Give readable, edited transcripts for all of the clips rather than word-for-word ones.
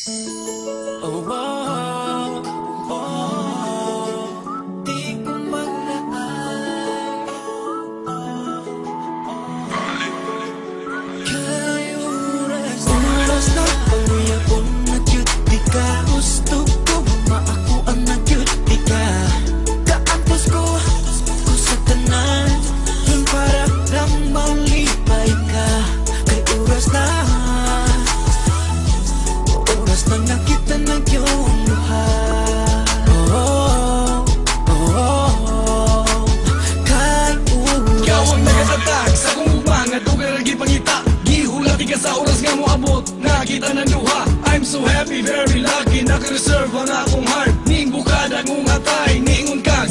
Oh, oh, oh, di ko maglaan. Kaya oras na panguyap ko na cute. Di ka gusto ko maaako ang na-cute. Di ka kaantos ko sa tanan. Yun para lang malipay ka. Kay oras na nakita na yung luha. Oh, oh, oh, kay oras ikaw ang nagatatag sa kong ugma nga dugar ang gipangita. Gihulati ka sa oras nga mo abot, nakita ng luha. I'm so happy, very lucky, naka-reserve ang akong heart. Ning bukada kong atay, niingon ka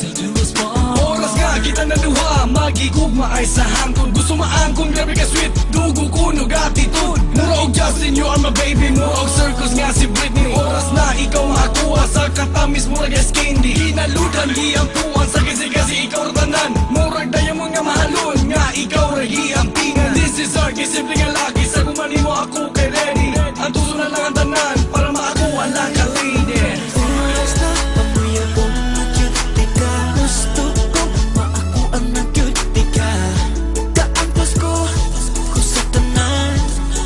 oras nga kita ng luha. Magigugma ay sa hangkon, gusto maangkon, grabe ka sweet. Dugo kunog attitude, mura og Justin, you are my baby. Mura og circus nga si Britney. Oras na ikaw makakuha sa katamis, mura gas candy. Hinaludan, hiampuan sa kasi ikaw ratanan. Murag diamond nga mahalon, nga ikaw rahiampingan. This is our simple nga lagi, sa kumani mo ako kay ready. Ang tuso na lang ang tanan, para makakuha lang ka lady. oras na panguyap ko na cute. Di ka gusto ko maaako ang na-cute. Di ka kaantos ko sa tanan.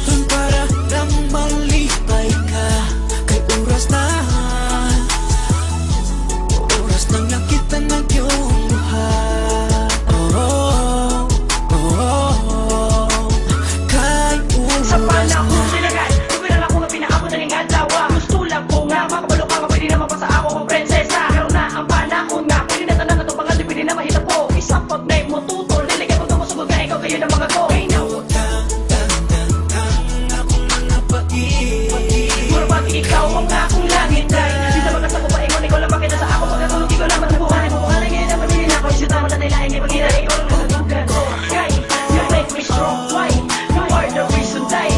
Yun para lang malipay ka. Kay oras na nakita na yung luha. Oh, oh, oh, kay Sa oras panahon na sinagay, tuwi lang ako nga pinaabot na ning adlaw. Gusto lang ko nga makabalo ka nga pwede naman pa sa ako kong prinsesa. Pero na ang panahon nga pwede na tanan na itong pangal, di pwede na mahita po. Isang pag na mo tutol, nilagay ko itong masugod nga ikaw kayo ng mga ko. Ay now, ako na napait. mura pati ikaw ang akong langit day. Di sa mga sa ko pa ingon, ikaw lang makita sa ako. Pagkatulog ikaw naman sa buhay mo. Buhay ngayon ang pamilya na ako. Isip naman na nilaing kay pag-ina. Ikaw lang nasutugan ko. Kay, you make me strong. Why? You are the reason day.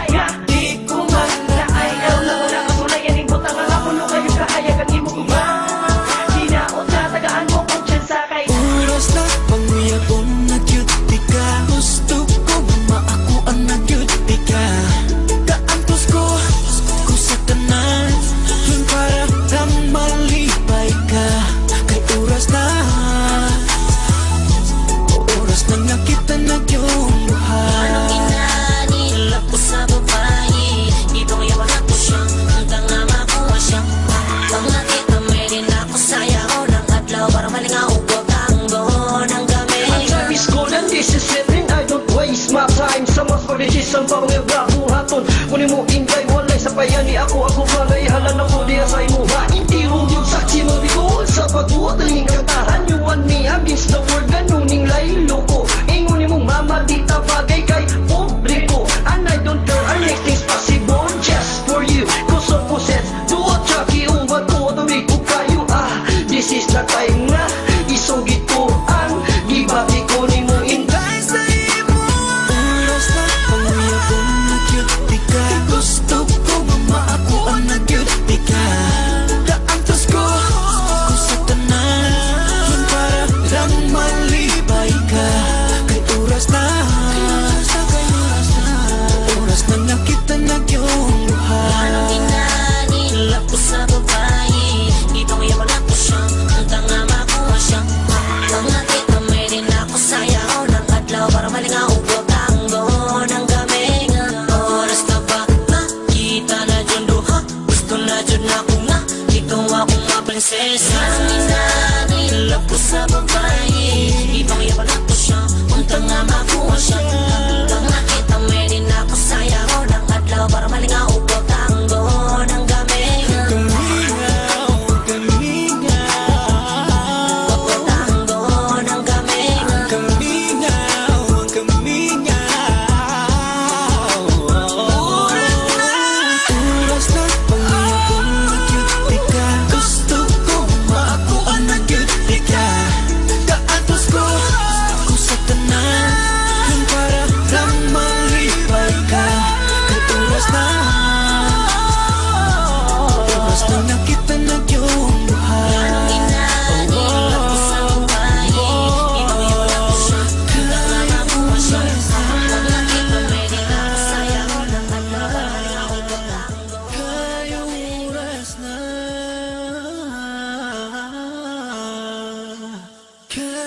Nga, di ko man na ay ikaw na wala ka sulay. Yaning butang ang ako no kayo kahayag ang imo ba? Di na o tatagaan mo kung dyan sa kay. Oras na panguyap ko na cute. Di ka gusto ko maaako ang na-cute. Di ka kaantos ko sa tanan. Yun para lang malipay ka. Kay oras na nakita na yung luha. Anong inanilap ko sa babae? Dito ngayon wala ko siya, hanggang nga makuha siya. Pag nakita may rin ako sayaw ng adlaw, para malingaw ko tango ng gamit. Ang time is gold and this is it, and I don't waste my time. Sa mas pag-decision pa mga buhaton. Kunin mo ingay, walay sa payani ako. Ako balay, halan ako diya sa imuha. Hindi yung saksi mo bigo sa pagbuot ng kantahan. You want me against the world, ganuning laylo ko. Ingunin mong mama, di ta bagay kay publiko. And I don't care, I make things possible just for you. Cause of possess, do a chucky, uwag ko, tuwig ko kayo. This is the time na isugit ko ang gibati ko ni mo ingay sa imo. Oras na panguyap ko na cute. Di ka gusto ko maaako ang na-cute. Di ka kaantos ko sa tanan. Yun para lang malipay ka. Kay oras na nakita na yung luha. Anong inanilap ko sa babae? Dito ngayon wala ko siya, hanggang nga makuha siya. Pag nakita may rin ako sayaw ng adlaw, para malingaw ko tango ng gamit. Oras ka ba? Nakita na dyan duha, gusto na dyan ako nga, ikaw akong mga prinsesa. Anong inanilap ko sa babae? Dito ngayon wala ko siya, hanggang nga makuha siya. Pag nakita may rin ako sayaw ng adlaw, para malingaw ko tango ng gamit. Kamingaw, kamingaw, Ako tango ng gamit. kamingaw, kamingaw. Oras na panguyap ko na cute. Di ka gusto ko ka